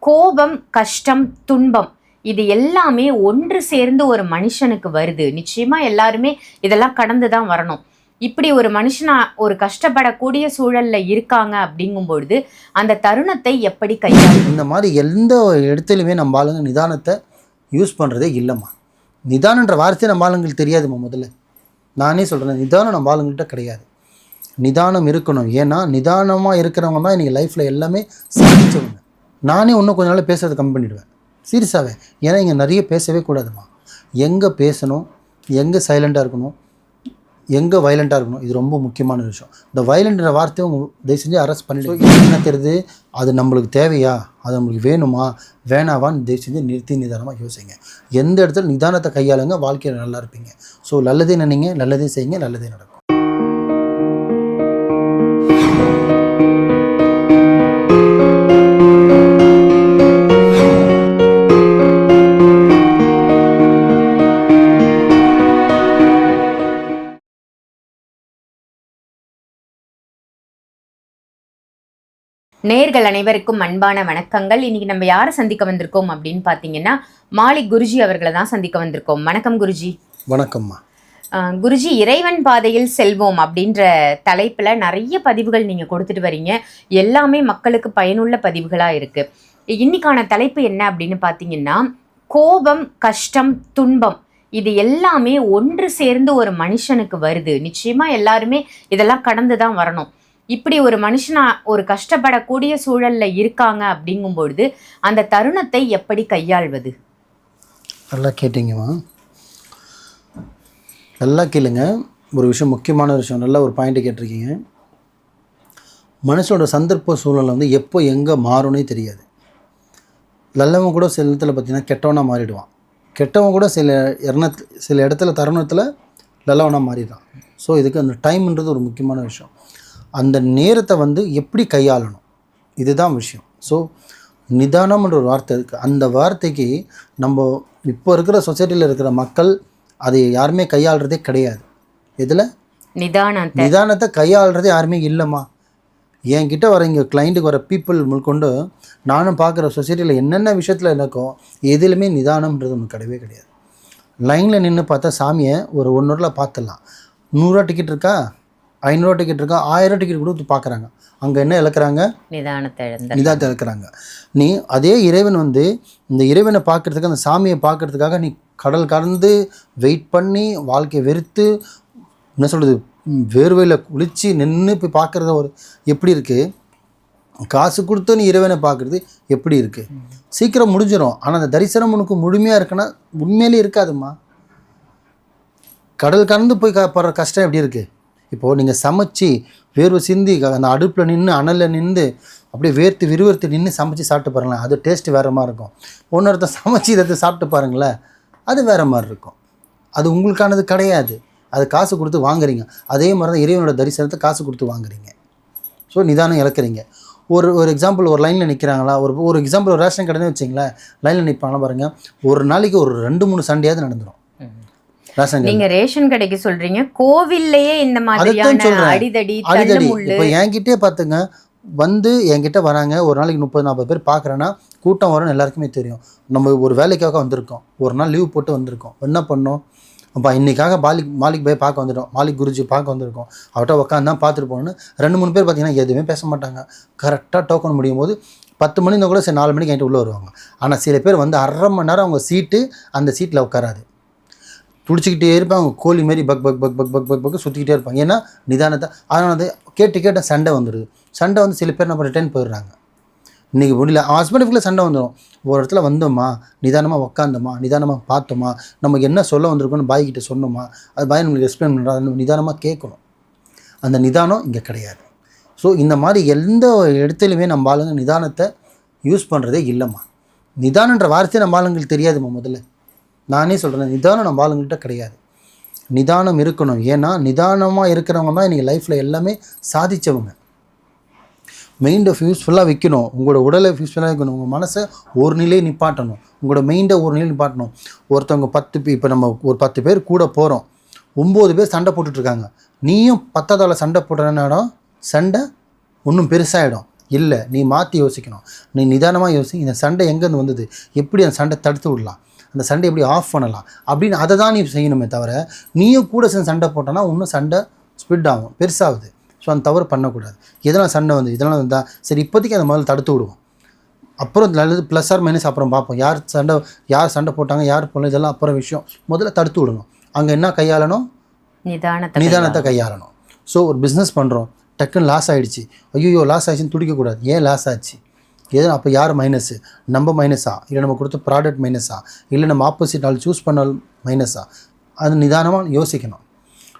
கோபம், கஷ்டம், துன்பம் இது எல்லாமே ஒன்று சேர்ந்து ஒரு மனுஷனுக்கு வருது. நிச்சயமா எல்லாருமே இதெல்லாம் கடந்து தான் வரணும். இப்படி ஒரு மனுஷனா ஒரு கஷ்டப்படக்கூடிய சூழல்ல இருக்காங்க அப்படிங்கும்பொழுது அந்த தருணத்தை எப்படி கையாளும்? இந்த மாதிரி எந்த இடத்துலையுமே நம்ம ஆளுங்க நிதானத்தை யூஸ் பண்ணுறதே இல்லைம்மா. நிதானன்ற வார்த்தையை நம்ம ஆளுங்களுக்கு தெரியாதும்மா. முதல்ல நானே சொல்கிறேன், நிதானம் நம்ம ஆளுங்கள்கிட்ட கிடையாது. நிதானம் இருக்கணும். ஏன்னா நிதானமாக இருக்கிறவங்க தான் இன்றைக்கி லைஃப்பில் எல்லாமே சாதிச்சவங்க. நானே இன்னும் கொஞ்ச நாள் பேசுறது கம்மி பண்ணிவிடுவேன், சீரியஸாகவே. ஏன்னா இங்கே நிறைய பேசவே கூடாதுமா. எங்கே பேசணும், எங்கே சைலண்ட்டாக இருக்கணும், எங்கே வைலண்ட்டாக இருக்கணும், இது ரொம்ப முக்கியமான விஷயம். இந்த வைலண்ட்ன்ற வார்த்தையை அவங்க தயவு செஞ்சு அரெஸ்ட் பண்ணிவிட்டு என்ன தெரியுது, அது நம்மளுக்கு தேவையா, அது நம்மளுக்கு வேணுமா வேணாவான்னு தயவு செஞ்சு நிறுத்தி நிதானமாக யோசிங்க. எந்த இடத்துல நிதானத்தை கையாளுங்க, வாழ்க்கையில் நல்லா இருப்பீங்க. ஸோ நல்லதே நினைங்க, நல்லதே செய்யுங்க, நல்லதே நடக்கும். நேர்கள் அனைவருக்கும் அன்பான வணக்கங்கள். இன்னைக்கு நம்ம யாரை சந்திக்க வந்திருக்கோம் அப்படின்னு பார்த்தீங்கன்னா மாலிக் குருஜி அவர்களை தான் சந்திக்க வந்திருக்கோம். வணக்கம் குருஜி. வணக்கம்மா. குருஜி, இறைவன் பாதையில் செல்வோம் அப்படின்ற தலைப்பில் நிறைய பதிவுகள் நீங்கள் கொடுத்துட்டு வரீங்க. எல்லாமே மக்களுக்கு பயனுள்ள பதிவுகளாக இருக்குது. இன்னைக்கான தலைப்பு என்ன அப்படின்னு பார்த்தீங்கன்னா, கோபம், கஷ்டம், துன்பம் இது எல்லாமே ஒன்று சேர்ந்து ஒரு மனுஷனுக்கு வருது. நிச்சயமாக எல்லாருமே இதெல்லாம் கடந்து தான் வரணும். இப்படி ஒரு மனுஷனா ஒரு கஷ்டப்படக்கூடிய சூழல்ல இருக்காங்க அப்படிங்கும்பொழுது அந்த தருணத்தை எப்படி கையாள்வது? நல்லா கேட்டீங்கம்மா, நல்லா கேளுங்க. ஒரு விஷயம், முக்கியமான விஷயம், நல்ல ஒரு பாயிண்ட் கேட்டிருக்கீங்க. மனுஷனோட சந்தர்ப்ப சூழலை வந்து எப்போ எங்கே மாறும்னே தெரியாது. நல்லவன் கூட சில இடத்துல பார்த்திங்கன்னா கெட்டவனாக மாறிடுவான். கெட்டவன் கூட சில இடத்துல தருணத்தில் நல்லவனாக மாறிடுறான். ஸோ இதுக்கு அந்த டைம்ன்றது ஒரு முக்கியமான விஷயம். அந்த நேரத்தை வந்து எப்படி கையாளணும், இதுதான் விஷயம். ஸோ நிதானம்ன்ற ஒரு வார்த்தை இருக்குது. அந்த வார்த்தைக்கு நம்ம இப்போ இருக்கிற சொசைட்டியில் இருக்கிற மக்கள் அதை யாருமே கையாளுறதே கிடையாது. இதில் நிதானத்தை கையாளுறதே யாருமே இல்லைம்மா. என்கிட்ட வர இங்கே கிளைண்ட்டுக்கு வர பீப்புள் கொண்டு நானும் பார்க்குற சொசைட்டியில் என்னென்ன விஷயத்தில் எனக்கோ எதுலையுமே நிதானம்ன்றது ஒன்று கிடையவே கிடையாது. லைனில் நின்று பார்த்தா சாமியை ஒரு 1 ஹவரில் பார்த்துடலாம். 100 ரூபா டிக்கெட் இருக்கா, 500 ரூபா டிக்கெட் இருக்கா, 1000 டிக்கெட் கொடுத்து பார்க்குறாங்க. அங்கே என்ன இழக்கிறாங்க? நிதானத்தை இழக்கிறாங்க. நீ அதே இறைவன் வந்து இந்த இறைவனை பார்க்குறதுக்கு, அந்த சாமியை பார்க்குறதுக்காக நீ கடல் கடந்து வெயிட் பண்ணி வாழ்க்கையை வெறுத்து என்ன சொல்கிறது வேர்வையில் குளித்து நின்று போய் பார்க்குறத ஒரு எப்படி இருக்குது? காசு கொடுத்து நீ இறைவனை பார்க்குறது எப்படி இருக்குது? சீக்கிரம் முடிஞ்சிடும். ஆனால் அந்த தரிசனம் உனக்கு முழுமையாக இருக்குன்னா உண்மையிலே இருக்காதும்மா. கடல் கடந்து போய் படுற கஷ்டம் எப்படி இருக்குது? இப்போது நீங்கள் சமைச்சி வேர்வை சிந்தி அந்த அடுப்பில் நின்று அனலில் நின்று அப்படியே வேர்த்து விறுவிறுத்து நின்று சமைச்சி சாப்பிட்டு பாருங்களேன், அது டேஸ்ட்டு வேறு மாதிரி இருக்கும். ஒன்றொருத்த சமைச்சி இதை சாப்பிட்டு பாருங்களேன், அது வேறு மாதிரி இருக்கும். அது உங்களுக்கானது கிடையாது. அது காசு கொடுத்து வாங்குறீங்க. அதே மாதிரி தான் இறைவனோட தரிசனத்தை காசு கொடுத்து வாங்குறீங்க. ஸோ நிதானம் இழக்கிறீங்க. ஒரு எக்ஸாம்பிள், ஒரு லைனில் நிற்கிறாங்களா, ஒரு எக்ஸாம்பிள், ஒரு ரேஷன் கடைன்னு வச்சிங்களேன், லைனில் நிற்பாங்களா பாருங்கள், ஒரு நாளைக்கு ஒரு 2-3 சண்டையாவது நடந்துடும். நீங்க ரேஷன் கடைக்கு சொல்றீங்க, கோவில்லையே இந்த மாதிரியான அடிதடி. இப்போ என்கிட்டே பார்த்துங்க, வந்து என்கிட்ட வராங்க, ஒரு நாளைக்கு 30-40 பேர் பார்க்குறேன்னா கூட்டம் வரும்னு எல்லாருக்குமே தெரியும். நம்ம ஒரு வேலைக்காக வந்திருக்கோம், ஒரு நாள் லீவ் போட்டு வந்திருக்கோம். என்ன பண்ணோம், அப்போ இன்றைக்காக மாலிக் பாய் பார்க்க வந்துட்டோம், மாலிக் குருஜி பார்க்க வந்திருக்கோம், அவர்கிட்ட உட்காந்து தான் பார்த்துட்டு போகணுன்னு 2-3 பேர் பார்த்திங்கன்னா எதுவுமே பேச மாட்டாங்க. கரெக்டாக டோக்கன் முடியும் போது 10 மணி இருந்தால் கூட சரி 4 மணிக்கு என்கிட்ட உள்ளே வருவாங்க. ஆனால் சில பேர் வந்து 1/2 மணி நேரம் அவங்க சீட்டு அந்த சீட்டில் உட்காராது, துடிச்சிக்கிட்டே இருப்பாங்க. கோழி மாரி buck buck buck buck buck buck buck சுற்றிக்கிட்டே இருப்பாங்க. ஏன்னா நிதானத்தை. அதனால் வந்து கேட்டு சண்டை வந்துடுது. சண்டை வந்து சில பேர் நம்ம ரிட்டர்ன் போயிடுறாங்க. இன்றைக்கி முடியல, ஹஸ்பண்டுக்குள்ளே சண்டை வந்துடும். ஒரு இடத்துல வந்தோமா, நிதானமாக உட்காந்தோமா, நிதானமாக பார்த்தோமா, நமக்கு என்ன சொல்ல வந்திருக்கோன்னு பாய்கிட்ட சொன்னோமா, அது பாய் நம்மளுக்கு எக்ஸ்பிளைன் பண்ணுறோம், அதை நிதானமாக கேட்கணும். அந்த நிதானம் இங்கே கிடையாது. ஸோ இந்த மாதிரி எந்த இடத்துலையுமே நம்ம ஆளுங்க நிதானத்தை யூஸ் பண்ணுறதே இல்லைம்மா. நிதானன்ற வார்த்தையை நம்ம ஆளுங்களுக்கு தெரியாதும்மா. முதல்ல நானே சொல்கிறேன், நிதானம் நம்ம ஆளுங்கள்கிட்ட கிடையாது. நிதானம் இருக்கணும். ஏன்னா நிதானமாக இருக்கிறவங்க தான் இன்றைக்கி லைஃப்பில் எல்லாமே சாதித்தவங்க. மைண்டை யூஸ்ஃபுல்லாக வைக்கணும், உங்களோட உடலை யூஸ்ஃபுல்லாக வைக்கணும், உங்கள் மனசை ஒரு நிலையை நிப்பாட்டணும், உங்களோட மைண்டை ஒரு நிலையை நிப்பாட்டணும். ஒருத்தவங்க 10 பேர், இப்போ நம்ம ஒரு 10 பேர் கூட போகிறோம், 9 பேர் சண்டை போட்டுட்ருக்காங்க, நீயும் 10ஆவது சண்டை போடுறனாலும் சண்டை இன்னும் பெருசாகிடும். இல்லை, நீ மாற்றி யோசிக்கணும். நீ நிதானமாக யோசி. இந்த சண்டை எங்கேருந்து வந்தது, எப்படி அந்த சண்டை தடுத்து விடலாம், அந்த சண்டை எப்படி ஆஃப் பண்ணலாம் அப்படின்னு அதை தான் நீ செய்யணுமே தவிர, நீயும் கூட சேர்ந்து சண்டை போட்டோன்னா இன்னும் சண்டை ஸ்பிட் ஆகும், பெருசாகுது. ஸோ அந்த தவறு பண்ணக்கூடாது. எதனால் சண்டை வந்து இதெல்லாம் வந்தால் சரி இப்போதைக்கு அந்த முதல்ல தடுத்து விடுவோம், அப்புறம் நல்லது ப்ளஸ் ஆர் மைனஸ் அப்புறம் பார்ப்போம். யார் சண்டை போட்டாங்க, யார் போடல, இதெல்லாம் அப்புறம் விஷயம். முதல்ல தடுத்து விடணும். அங்கே என்ன கையாளணும், நிதானத்தை கையாளணும். ஸோ ஒரு பிஸ்னஸ் பண்ணுறோம், டக்குன்னு லாஸ் ஆகிடுச்சு, ஐயோ லாஸ் ஆகிடுச்சின்னு துடிக்கக்கூடாது. ஏன் லாஸ் ஆச்சு, எது அப்போ யார் மைனஸு, நம்ம மைனஸா, இல்லை நம்ம கொடுத்த ப்ராடக்ட் மைனஸா, இல்லை நம்ம ஆப்போசிட் ஆள் சூஸ் பண்ணால் மைனஸா, அது நிதானமாக யோசிக்கணும்.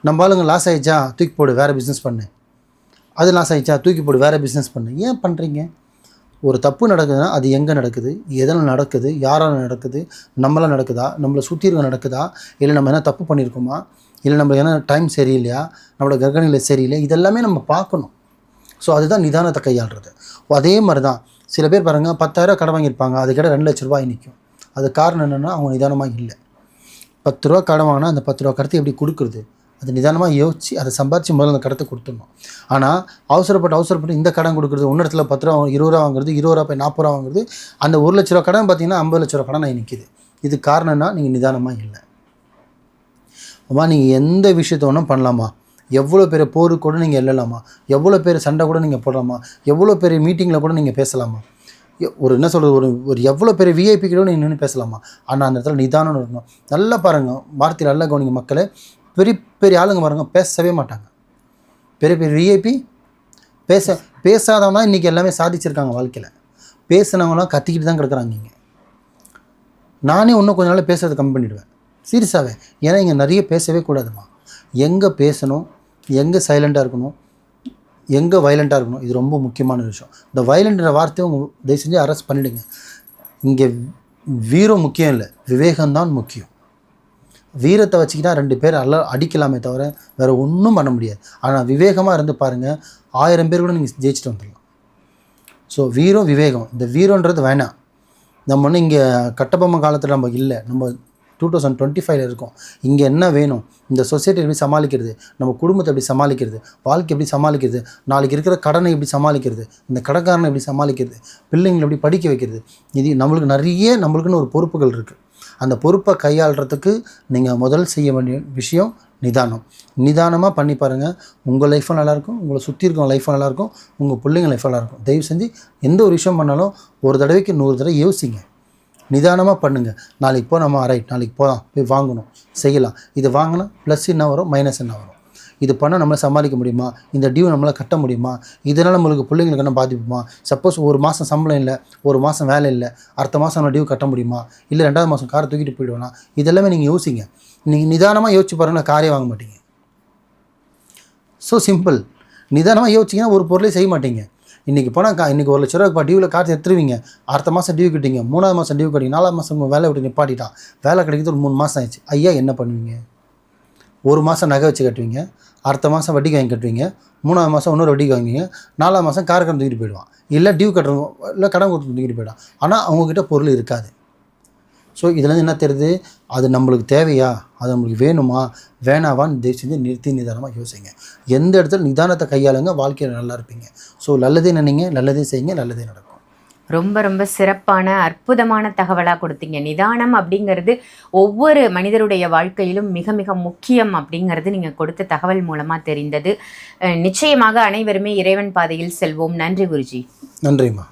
நம்ம ஆளுங்க லாஸ் ஆகிடுச்சா தூக்கி போடு வேறு பிஸ்னஸ் பண்ணு, அது லாஸ் ஆகிடுச்சா தூக்கி போடு வேறு பிஸ்னஸ் பண்ணு. ஏன் பண்ணுறீங்க? ஒரு தப்பு நடக்குதுன்னா அது எங்கே நடக்குது, எதனால் நடக்குது, யாரால் நடக்குது, நம்மளால் நடக்குதா, நம்மளை சுற்றி இருக்க நடக்குதா, இல்லை நம்ம என்ன தப்பு பண்ணியிருக்கோமா, இல்லை நம்ம என்ன டைம் சரியில்லையா, நம்மளோட கிரகணியில் சரியில்லை, இதெல்லாமே நம்ம பார்க்கணும். ஸோ அதுதான் நிதானத்தை கையாளுறது. அதே மாதிரி தான் சில பேர் பாருங்கள் 10,000 கடன் வாங்கியிருப்பாங்க, அது கிட்ட 2 லட்ச ரூபாய் நிற்கும். அது காரணம் என்னென்னா அவங்க நிதானமாக இல்லை. 10 ரூபா கடன் வாங்கினா அந்த 10 ரூபா கடத்தை எப்படி கொடுக்குறது, அது நிதானமாக யோசிச்சு அதை சம்பாரித்து முதல்ல அந்த கடத்தை கொடுத்துடணும். ஆனால் அவசரப்பட்டு இந்த கடன் கொடுக்குறது, ஒன்று இடத்துல 10 ரூபா 20 ரூபா வாங்குறது, 20 ரூபா போய் 40 ரூபா வாங்குறது, அந்த 1 லட்ச ரூபா கடன் பார்த்தீங்கன்னா 50 லட்ச ரூபா கடன் நிற்கிது. இது காரணம்னா நீங்கள் நிதானமாக இல்லை. அம்மா நீங்கள் எந்த விஷயத்த ஒன்றும் பண்ணலாமா, எவ்வளோ பெரிய போருக்கு கூட நீங்கள் எழலாமா, எவ்வளோ பெரிய சண்டை கூட நீங்கள் போடலாமா, எவ்வளோ பெரிய மீட்டிங்கில் கூட நீங்கள் பேசலாமா, ஒரு என்ன சொல்கிறது, ஒரு எவ்வளோ பெரிய விஐபி கூட நீங்கள் நின்று பேசலாமா. ஆனால் அந்த இடத்துல நிதானம் இருக்கணும். நல்லா பாருங்கள், வார்த்தையில் நல்லா கவனிங்க மக்களே. பெரிய ஆளுங்க பாருங்கள் பேசவே மாட்டாங்க. பெரிய விஐபி பேசாதவங்க தான் இன்றைக்கி எல்லாமே சாதிச்சிருக்காங்க வாழ்க்கையில். பேசினவங்களாம் கத்திக்கிட்டு தான் கிடக்குறாங்க. இங்கே நானே இன்னும் கொஞ்ச நாள் பேசுறது கம்மி பண்ணிவிடுவேன் சீரியஸாகவே. ஏன்னா இங்கே நிறைய பேசவே கூடாதுமா. எங்கே பேசணும், எங்கே சைலண்ட்டாக இருக்கணும், எங்கே வயலண்ட்டாக இருக்கணும், இது ரொம்ப முக்கியமான விஷயம். இந்த வயலண்ட்ற வார்த்தையை உங்கள் தயவு செஞ்சு அரெஸ்ட் பண்ணிவிடுங்க. இங்கே வீரம் முக்கியம் இல்லை, விவேகம்தான் முக்கியம். வீரத்தை வச்சுக்கிட்டா 2 பேர் அடிக்கலாமே தவிர வேறு ஒன்றும் பண்ண முடியாது. ஆனால் விவேகமாக இருந்து பாருங்கள், 1000 பேர் கூட நீங்கள் ஜெயிச்சுட்டு வந்துடலாம். ஸோ வீரம் விவேகம், இந்த வீரன்றது வேணாம். நம்ம ஒன்று இங்கே கட்டபொம்மை காலத்தில் நம்ம இல்லை, நம்ம 2025 இருக்கோம். இங்கே என்ன வேணும், இந்த சொசைட்டி எப்படி சமாளிக்கிறது, நம்ம குடும்பத்தை எப்படி சமாளிக்கிறது, வாழ்க்கை எப்படி சமாளிக்கிறது, நாளைக்கு இருக்கிற கடனை எப்படி சமாளிக்கிறது, இந்த கடைக்காரனை எப்படி சமாளிக்கிறது, பிள்ளைங்களை எப்படி படிக்க வைக்கிறது, இது நம்மளுக்குன்னு ஒரு பொறுப்புகள் இருக்குது. அந்த பொறுப்பை கையாளுறதுக்கு நீங்கள் முதல் செய்ய வேண்டிய விஷயம் நிதானம். நிதானமாக பண்ணி பாருங்கள், உங்கள் லைஃப்பும் நல்லாயிருக்கும், உங்களை சுற்றி இருக்கிற லைஃப்பும் நல்லாயிருக்கும், உங்கள் பிள்ளைங்க லைஃப்பும் நல்லாயிருக்கும். தயவு செஞ்சு எந்த ஒரு விஷயம் பண்ணாலும் ஒரு தடவைக்கு 100 தடவை யோசிங்க, நிதானமாக பண்ணுங்கள். நாளைக்கு போகலாமா, ரைட், நாளைக்கு போகலாம், போய் வாங்கணும், செய்யலாம். இது வாங்கினா ப்ளஸ் என்ன வரும், மைனஸ் என்ன வரும், இது பண்ணால் நம்மளை சமாளிக்க முடியுமா, இந்த டியூ நம்மளால் கட்ட முடியுமா, இதனால் நம்மளுக்கு பிள்ளைங்களுக்கு என்ன பாதிப்புமா, சப்போஸ் ஒரு மாதம் சம்பளம் இல்லை, ஒரு மாதம் வேலை இல்லை, அடுத்த மாதம் நம்ம டியூ கட்ட முடியுமா, இல்லை 2வது மாதம் காரை தூக்கிட்டு போயிடுவோனா, இதெல்லாமே நீங்கள் யோசிங்க. நீங்கள் நிதானமாக யோசிச்சு பாருங்கன்னா காரே வாங்க மாட்டீங்க. So simple. நிதானமாக யோசிச்சிங்கன்னா ஒரு பொருளே செய்ய மாட்டீங்க. இன்றைக்கி போனால் இன்றைக்கி 1 லட்ச ரூபா டியூவில் காசு எடுத்துருவீங்க, அடுத்த மாதம் டியூ கட்டிங்க, 3வது மாதம் டியூ கட்டிங்க, 4வது மாதம் வேலை விட்டு நிப்பாட்டிட்டான், வேலை கிடைக்கிறது ஒரு 3 மாதம் ஆயிடுச்சு. ஐயா என்ன பண்ணுவீங்க? 1 மாதம் நகை வச்சு கட்டுவீங்க, அடுத்த மாதம் வட்டிக்கு வாங்கி கட்டுவீங்க, 3வது மாதம் இன்னொரு வட்டிக்கு வாங்குவீங்க, 4வது மாதம் காரக்கடன் தூக்கிட்டு போயிடுவான், இல்லை டியூ கட்டுறவங்க இல்லை கடன் கொடுத்து தூக்கிட்டு போயிடுவான். ஆனால் அவங்கக்கிட்ட பொருள் இருக்காது. ஸோ இதுலேருந்து என்ன தெரியுது, அது நம்மளுக்கு தேவையா, அது நம்மளுக்கு வேணுமா வேணாவான்னு தயவு செஞ்சு நிறுத்தி நிதானமாக யோசிங்க. எந்த இடத்துல நிதானத்தை கையாளுங்க, வாழ்க்கையில் நல்லா இருப்பீங்க. ஸோ நல்லதே நினைங்க, நல்லதே செய்யுங்க, நல்லதே நடக்கும். ரொம்ப ரொம்ப சிறப்பான அற்புதமான தகவலாக கொடுத்தீங்க. நிதானம் அப்படிங்கிறது ஒவ்வொரு மனிதருடைய வாழ்க்கையிலும் மிக மிக முக்கியம் அப்படிங்கிறது நீங்கள் கொடுத்த தகவல் மூலமாக தெரிந்தது. நிச்சயமாக அனைவருமே இறைவன் பாதையில் செல்வோம். நன்றி குருஜி. நன்றிம்மா.